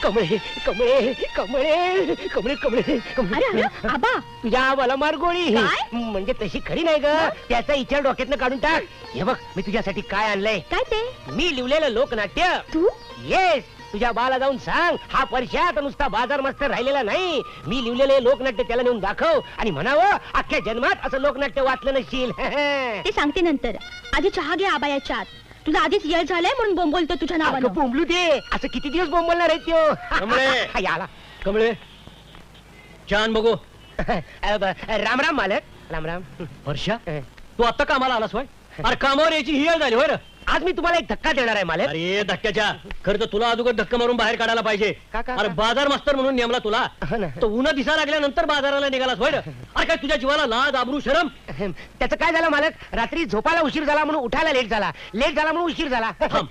कमळे कमळे कमळे कमळे कमळे अरे आबा तुझ्या मला मार गोळी काय? म्हणजे तशी खरी नाही ग त्याचा विचार डोक्यातनं काढून टाक. हे बघ मी तुझ्यासाठी काय आणलंय. काय ते मी लिहिलेलं लोकनाट्य. तू येस तुझ्या बाला जाऊन सांग हा परशात नुसता बाजार मास्तर राहिलेला नाही. मी लिहिलेले लोकनाट्य त्याला नेऊन दाखव आणि म्हणावं अख्ख्या जन्मात असं लोकनाट्य वाचलं नसशील. ते सांगते नंतर. आधी चहा घे आबा याच्यात. तुझा आधीच येळ झालाय म्हणून बोंबलतो तुझ्या नावानं. बोंबलू दे असं किती दिवस बोंबलणार आहे त्यो. कमळे. याला कमळे छान बघू. राम राम मालक. राम राम. वर्षा तू आता कामाला आलास होय? अरे कामावर यायची ही वेळ झाली होय रे. आज मी तुम्हाला एक धक्का देणार आहे मालक. अरे धक्क्याच्या खरं तर तुला अगोदर धक्का मारून बाहेर काढायला पाहिजे. का, का, अरे का? बाजार मास्तर म्हणून नेमला तुला हो ना. तर उन्हा दिसा लागल्यानंतर बाजाराला निघालास होय रे. अरे काय तुझ्या जीवाला लाज आबरू शरम. त्याचं काय झालं मालक रात्री झोपायला उशीर झाला म्हणून उठायला लेट झाला म्हणून उशीर झाला. थांब